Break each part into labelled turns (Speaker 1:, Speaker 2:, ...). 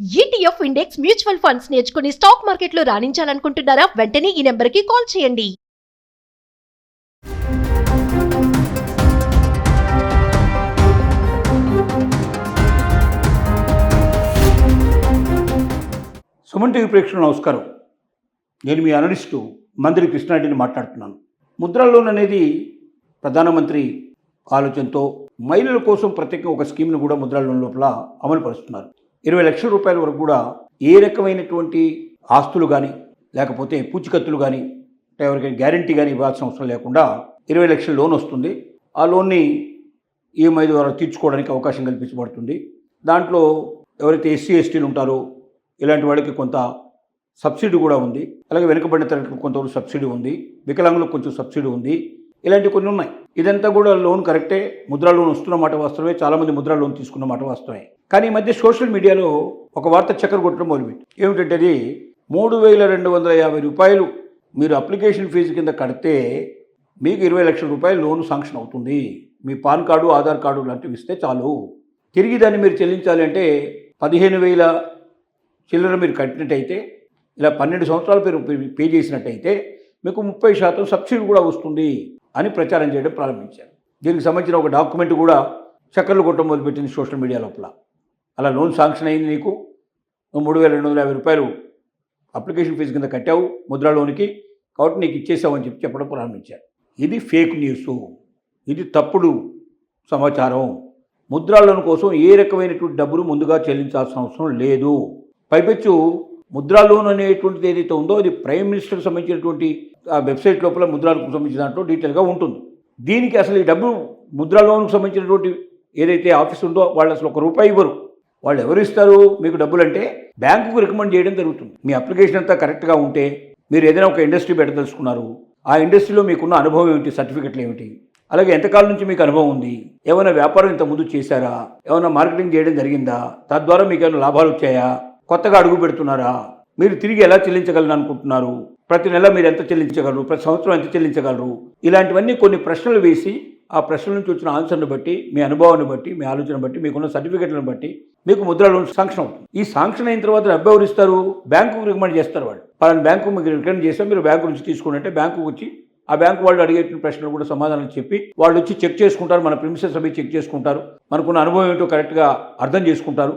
Speaker 1: ETF index mutual funds నేర్చుకుని stock మార్కెట్లో రాణించాలనుకుంటున్నారా? వెంటనే ఈ నెంబర్కి కాల్ చేయండి.
Speaker 2: సుమన్ టీవీ ప్రేక్షకులకు నమస్కారం. నేను మీ అనలిస్టు మంత్రి కృష్ణారెడ్డిని మాట్లాడుతున్నాను. ముద్రా లోన్ అనేది ప్రధానమంత్రి ఆలోచనతో మహిళల కోసం ప్రత్యేకంగా ఒక స్కీమ్ను కూడా ముద్రా లోన్ లోపల అమలు పరుస్తున్నారు. 20 లక్షల రూపాయల వరకు కూడా ఏ రకమైనటువంటి ఆస్తులు కానీ లేకపోతే పూచికత్తులు కానీ ఎవరికైనా గ్యారంటీ కానీ ఇవ్వాల్సిన అవసరం లేకుండా 20 లక్షల లోన్ వస్తుంది. ఆ లోన్ని ఈఎంఐ ద్వారా తీర్చుకోవడానికి అవకాశం కల్పించబడుతుంది. దాంట్లో ఎవరైతే ఎస్సీ ఎస్టీలు ఉంటారో ఇలాంటి వాళ్ళకి కొంత సబ్సిడీ కూడా ఉంది. అలాగే వెనుకబడిన తరగతికి కొంతవరకు సబ్సిడీ ఉంది, వికలాంగులకు కొంచెం సబ్సిడీ ఉంది, ఇలాంటివి కొన్ని ఉన్నాయి. ఇదంతా కూడా లోన్ కరెక్టే, ముద్రా లోన్ వస్తున్న మాట వాస్తవమే, చాలామంది ముద్రా లోన్ తీసుకున్న మాట వాస్తవమే. కానీ ఈ మధ్య సోషల్ మీడియాలో ఒక వార్త చక్కర కొట్టడం మొదలుపెట్టి ఏమిటంటే అది 3,250 రూపాయలు మీరు అప్లికేషన్ ఫీజు కింద కడితే మీకు 20 లక్షల రూపాయలు లోన్ శాంక్షన్ అవుతుంది. మీ పాన్ కార్డు, ఆధార్ కార్డు లాంటివి ఇస్తే చాలు. తిరిగి దాన్ని మీరు చెల్లించాలి అంటే 15,000 చిల్లర మీరు కట్టినట్టయితే, ఇలా 12 సంవత్సరాలు మీరు పే చేసినట్టయితే మీకు 30% సబ్సిడీ కూడా వస్తుంది అని ప్రచారం చేయడం ప్రారంభించారు. దీనికి సంబంధించిన ఒక డాక్యుమెంట్ కూడా చక్కర్లు కొట్టడం మొదలుపెట్టింది సోషల్ మీడియా లోపల. అలా లోన్ శాంక్షన్ అయింది, నీకు 3,250 రూపాయలు అప్లికేషన్ ఫీజు కింద కట్టావు ముద్రా లోన్కి, కాబట్టి నీకు ఇచ్చేసామని చెప్పడం ప్రారంభించారు. ఇది ఫేక్ న్యూస్, ఇది తప్పుడు సమాచారం. ముద్రా లోన్ కోసం ఏ రకమైనటువంటి డబ్బులు ముందుగా చెల్లించాల్సిన అవసరం లేదు. పైపెచ్చు ముద్రా లోన్ అనేటువంటిది ఏదైతే ఉందో అది ప్రైమ్ మినిస్టర్కి సంబంధించినటువంటి ఆ వెబ్సైట్ లోపల ముద్రాలకు సంబంధించిన దాంట్లో డీటెయిల్గా ఉంటుంది. దీనికి అసలు ఈ డబ్బు ముద్రా లోన్కు సంబంధించినటువంటి ఏదైతే ఆఫీస్ ఉందో వాళ్ళు అసలు ₹1 ఇవ్వరు. వాళ్ళు ఎవరు ఇస్తారు మీకు డబ్బులు అంటే బ్యాంకుకు రికమెండ్ చేయడం జరుగుతుంది. మీ అప్లికేషన్ అంతా కరెక్ట్గా ఉంటే, మీరు ఏదైనా ఒక ఇండస్ట్రీ పెట్టదలుచుకున్నారు, ఆ ఇండస్ట్రీలో మీకున్న అనుభవం ఏమిటి, సర్టిఫికెట్లు ఏమిటి, అలాగే ఎంతకాలం నుంచి మీకు అనుభవం ఉంది, ఏమైనా వ్యాపారం ఇంత ముందు చేశారా, ఏమైనా మార్కెటింగ్ చేయడం జరిగిందా, తద్వారా మీకు ఏమైనా లాభాలు వచ్చాయా, కొత్తగా అడుగు పెడుతున్నారా, మీరు తిరిగి ఎలా చెల్లించగలను అనుకుంటున్నారు, ప్రతి నెల మీరు ఎంత చెల్లించగలరు, ప్రతి సంవత్సరం ఎంత చెల్లించగలరు, ఇలాంటివన్నీ కొన్ని ప్రశ్నలు వేసి ఆ ప్రశ్నల నుంచి వచ్చిన ఆన్సర్ని బట్టి, మీ అనుభవాన్ని బట్టి, మీ ఆలోచన బట్టి, మీకున్న సర్టిఫికెట్లను బట్టి మీకు ముద్రా లోన్ శాంక్షన్ అవుతుంది. ఈ శాంక్షన్ అయిన తర్వాత డబ్బు ఎవరు ఇస్తారు? బ్యాంకుకు రికమెండ్ చేస్తారు. వాళ్ళు పలానా బ్యాంకు మీకు రికమెండ్ చేస్తే మీరు బ్యాంకు నుంచి తీసుకున్నట్టే బ్యాంకుకు వచ్చి ఆ బ్యాంకు వాళ్ళు అడిగే ప్రశ్నలు కూడా సమాధానం చెప్పి వాళ్ళు వచ్చి చెక్ చేసుకుంటారు. మన ప్రిమిసెస్ అవి చెక్ చేసుకుంటారు, మనకున్న అనుభవం ఏంటో కరెక్ట్గా అర్థం చేసుకుంటారు.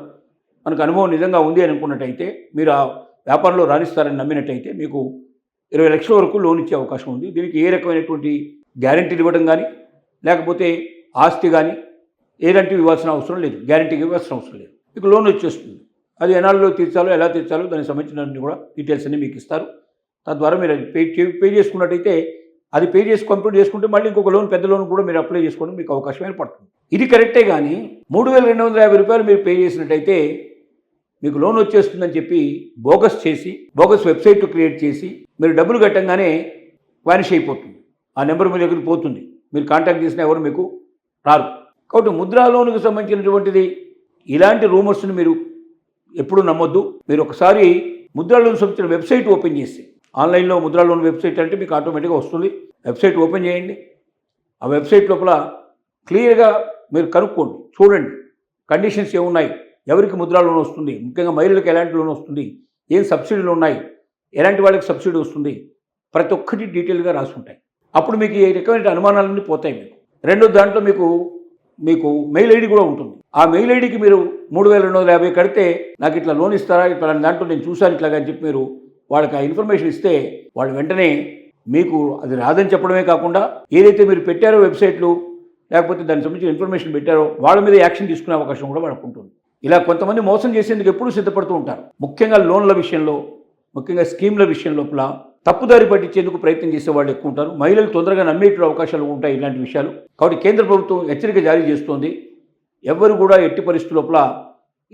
Speaker 2: మనకు అనుభవం నిజంగా ఉంది అని అనుకున్నట్టయితే, మీరు ఆ వ్యాపారంలో రాణిస్తారని నమ్మినట్టయితే మీకు 20 లక్షల వరకు లోన్ ఇచ్చే అవకాశం ఉంది. దీనికి ఏ రకమైనటువంటి గ్యారంటీలు ఇవ్వడం కానీ లేకపోతే ఆస్తి కానీ ఏదంటివి ఇవ్వాల్సిన అవసరం లేదు, గ్యారంటీకి ఇవ్వాల్సిన అవసరం లేదు. మీకు లోన్ వచ్చేస్తుంది. అది ఎనాల్లో తీర్చాలో, ఎలా తీర్చాలో దానికి సంబంధించిన కూడా డీటెయిల్స్ అన్నీ మీకు ఇస్తారు. తద్వారా మీరు అది పే చేసుకున్నట్టయితే, అది పే చేసి కంప్లీట్ చేసుకుంటే మళ్ళీ ఇంకొక లోన్, పెద్ద లోన్ కూడా మీరు అప్లై చేసుకోవడం మీకు అవకాశం ఏర్పడుతుంది. ఇది కరెక్టే. కానీ 3,250 రూపాయలు మీరు పే చేసినట్టయితే మీకు లోన్ వచ్చేస్తుందని చెప్పి బోగస్ చేసి, బోగస్ వెబ్సైట్ క్రియేట్ చేసి మీరు డబ్బులు కట్టంగానే వానిష్ అయిపోతుంది. ఆ నెంబర్ మీ దగ్గరికి పోతుంది. మీరు కాంటాక్ట్ చేసినా ఎవరు మీకు రారు. కాబట్టి ముద్రా లోన్కి సంబంధించినటువంటిది ఇలాంటి రూమర్స్ని మీరు ఎప్పుడు నమ్మొద్దు. మీరు ఒకసారి ముద్రా లోన్ సంబంధించిన వెబ్సైట్ ఓపెన్ చేసి, ఆన్లైన్లో ముద్రా లోన్ వెబ్సైట్ అంటే మీకు ఆటోమేటిక్గా వస్తుంది. వెబ్సైట్ ఓపెన్ చేయండి. ఆ వెబ్సైట్ లోపల క్లియర్గా మీరు కనుక్కోండి, చూడండి కండిషన్స్ ఏమున్నాయి, ఎవరికి ముద్రా లోన్ వస్తుంది, ముఖ్యంగా మహిళలకు ఎలాంటి లోన్ వస్తుంది, ఏం సబ్సిడీలు ఉన్నాయి, ఎలాంటి వాళ్ళకి సబ్సిడీ వస్తుంది, ప్రతి ఒక్కటి డీటెయిల్గా రాసుకుంటాయి. అప్పుడు మీకు ఈ రకమైన అనుమానాలన్నీ పోతాయి. మీకు రెండో దాంట్లో మీకు మెయిల్ ఐడి కూడా ఉంటుంది. ఆ మెయిల్ ఐడికి మీరు 3,250 కడితే నాకు ఇట్లా లోన్ ఇస్తారా, ఇట్లా దాంట్లో నేను చూశాను ఇట్లాగా అని చెప్పి మీరు వాళ్ళకి ఆ ఇన్ఫర్మేషన్ ఇస్తే వాళ్ళు వెంటనే మీకు అది రాదని చెప్పడమే కాకుండా ఏదైతే మీరు పెట్టారో వెబ్సైట్లు లేకపోతే దానికి సంబంధించిన ఇన్ఫర్మేషన్ పెట్టారో వాళ్ళ మీద యాక్షన్ తీసుకునే అవకాశం కూడా వాళ్ళకు ఉంటుంది. ఇలా కొంతమంది మోసం చేసేందుకు ఎప్పుడూ సిద్ధపడుతూ ఉంటారు. ముఖ్యంగా లోన్ల విషయంలో, ముఖ్యంగా స్కీమ్ల విషయం లోపల తప్పుదారి పట్టించేందుకు ప్రయత్నం చేసే వాళ్ళు ఎక్కువ ఉంటారు. మహిళలు తొందరగా నమ్మేటువంటి అవకాశాలు ఉంటాయి ఇలాంటి విషయాలు. కాబట్టి కేంద్ర ప్రభుత్వం హెచ్చరిక జారీ చేస్తోంది. ఎవరు కూడా ఎట్టి పరిస్థితుల లోపల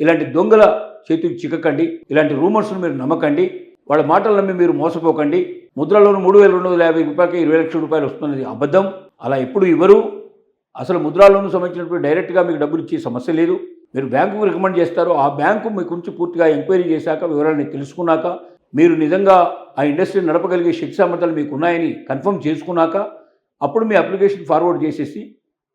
Speaker 2: ఇలాంటి దొంగల చేతికి చిక్కకండి, ఇలాంటి రూమర్స్ను మీరు నమ్మకండి, వాళ్ళ మాటలు నమ్మి మీరు మోసపోకండి. ముద్రా లోన్ 3,250 రూపాయలకి 20 లక్షల రూపాయలు వస్తున్నది అబద్ధం. అలా ఎప్పుడు ఇవ్వరు. అసలు ముద్రా లోన్కు సంబంధించినటువంటి డైరెక్ట్గా మీకు డబ్బులు ఇచ్చే సమస్య లేదు. మీరు బ్యాంకుకు రికమెండ్ చేస్తారో ఆ బ్యాంకు మీ గురించి పూర్తిగా ఎంక్వైరీ చేశాక, వివరాలను తెలుసుకున్నాక, మీరు నిజంగా ఆ ఇండస్ట్రీ నడపగలిగే శక్తి సామర్థ్యాలు మీకు ఉన్నాయని కన్ఫర్మ్ చేసుకున్నాక అప్పుడు మీ అప్లికేషన్ ఫార్వర్డ్ చేసేసి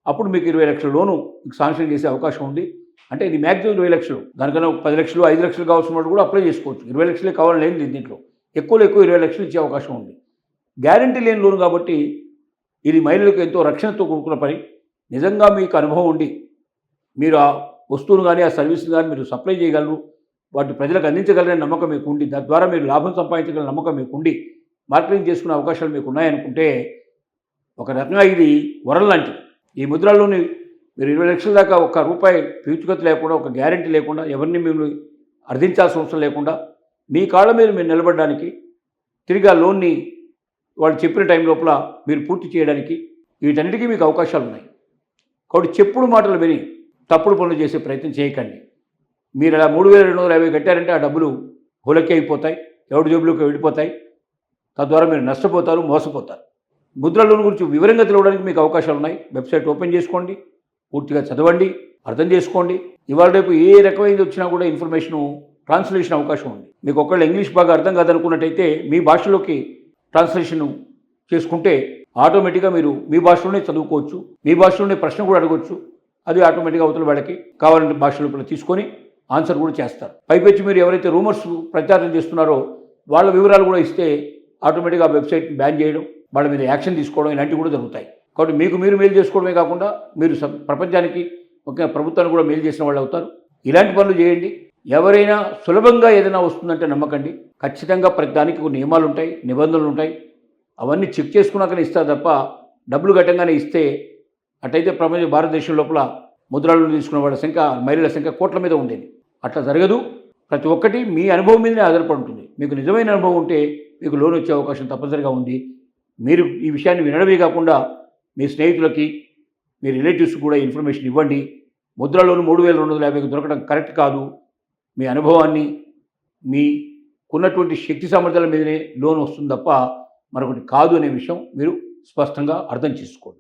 Speaker 2: అప్పుడు మీకు 20 లక్షల లోను మీకు శాంక్షన్ చేసే అవకాశం ఉంది. అంటే ఇది మ్యాక్సిమం 20 లక్షలు, దానికన్నా 10 లక్షలు 5 లక్షలు కావాల్సిన వాళ్ళు కూడా అప్లై చేసుకోవచ్చు. 20 లక్షలే కావాలని లేదు దీంట్లో, ఎక్కువ 20 లక్షలు ఇచ్చే అవకాశం ఉంది. గ్యారంటీ లేని లోన్ కాబట్టి ఇది మహిళలకు ఎంతో రక్షణతో కూడుకున్న పని. నిజంగా మీకు అనుభవం ఉండి మీరు ఆ వస్తువును కానీ ఆ సర్వీస్ని కానీ మీరు సప్లై చేయగలరు, వాటి ప్రజలకు అందించగలరనే నమ్మకం మీకు ఉండి, తద్వారా మీరు లాభం సంపాదించగల నమ్మకం మీకు ఉండి మార్కెటింగ్ చేసుకునే అవకాశాలు మీకు ఉన్నాయనుకుంటే ఒక రకంగా ఇది వరం లాంటిది. ఈ ముద్రల్లోని మీరు 20 లక్షల దాకా ఒక్క రూపాయి పీచుకత లేకుండా, ఒక గ్యారంటీ లేకుండా, ఎవరిని మీరు అర్థించాల్సిన అవసరం లేకుండా మీ కాళ్ళ మీద మీరు నిలబడడానికి, తిరిగి ఆ లోన్ని వాళ్ళు చెప్పిన టైం లోపల మీరు పూర్తి చేయడానికి వీటన్నిటికీ మీకు అవకాశాలు ఉన్నాయి. కాబట్టి చెప్పుడు మాటలు విని తప్పుడు పనులు చేసే ప్రయత్నం చేయకండి. మీరు అలా 3,250 కట్టారంటే ఆ డబ్బులు హులక్కి అయిపోతాయి, ఎవరి జేబులోకి వెళ్ళిపోతాయి. తద్వారా మీరు నష్టపోతారు, మోసపోతారు. ముద్ర లోన్ గురించి వివరంగా తెలియడానికి మీకు అవకాశాలు ఉన్నాయి. వెబ్సైట్ ఓపెన్ చేసుకోండి, పూర్తిగా చదవండి, అర్థం చేసుకోండి. ఇవాళ రేపు ఏ రకమైనది వచ్చినా కూడా ఇన్ఫర్మేషను ట్రాన్స్లేషన్ అవకాశం ఉంది. మీకు ఒకవేళ ఇంగ్లీష్ బాగా అర్థం కాదనుకున్నట్టయితే మీ భాషలోకి ట్రాన్స్లేషన్ చేసుకుంటే ఆటోమేటిక్గా మీరు మీ భాషలోనే చదువుకోవచ్చు, మీ భాషలోనే ప్రశ్న కూడా అడగవచ్చు. అది ఆటోమేటిక్గా అవతల వాళ్ళకి కావాలంటే భాషలో తీసుకొని ఆన్సర్ కూడా చేస్తారు. పైపెచ్చి మీరు ఎవరైతే రూమర్స్ ప్రచారం చేస్తున్నారో వాళ్ళ వివరాలు కూడా ఇస్తే ఆటోమేటిక్గా ఆ వెబ్సైట్ని బ్యాన్ చేయడం, వాళ్ళ మీద యాక్షన్ తీసుకోవడం ఇలాంటివి కూడా జరుగుతాయి. కాబట్టి మీకు మీరు మేలు చేసుకోవడమే కాకుండా మీరు ప్రపంచానికి ముఖ్యంగా ప్రభుత్వాన్ని కూడా మేలు చేసిన వాళ్ళు అవుతారు. ఇలాంటి పనులు చేయండి. ఎవరైనా సులభంగా ఏదైనా వస్తుందంటే నమ్మకండి. ఖచ్చితంగా ప్రతి దానికి కొన్ని నియమాలు ఉంటాయి, నిబంధనలు ఉంటాయి. అవన్నీ చెక్ చేసుకున్నాకనే ఇస్తారు తప్ప డబ్బులు కట్టంగానే ఇస్తే అటైతే భారతదేశం లోపల ముద్రలు తీసుకున్న వాళ్ళ సంఖ్య, మహిళల సంఖ్య కోట్ల మీద ఉండేది. అట్లా జరగదు. ప్రతి ఒక్కటి మీ అనుభవం మీదనే ఆధారపడి ఉంటుంది. మీకు నిజమైన అనుభవం ఉంటే మీకు లోన్ వచ్చే అవకాశం తప్పనిసరిగా ఉంది. మీరు ఈ విషయాన్ని వినడమే కాకుండా మీ స్నేహితులకి, మీ రిలేటివ్స్ కూడా ఇన్ఫర్మేషన్ ఇవ్వండి. ముద్ర లోన్ 3,250 దొరకడం కరెక్ట్ కాదు. మీ అనుభవాన్ని, మీకున్నటువంటి శక్తి సామర్థ్యాల మీదనే లోన్ వస్తుంది తప్ప మరొకటి కాదు అనే విషయం మీరు స్పష్టంగా అర్థం చేసుకోండి.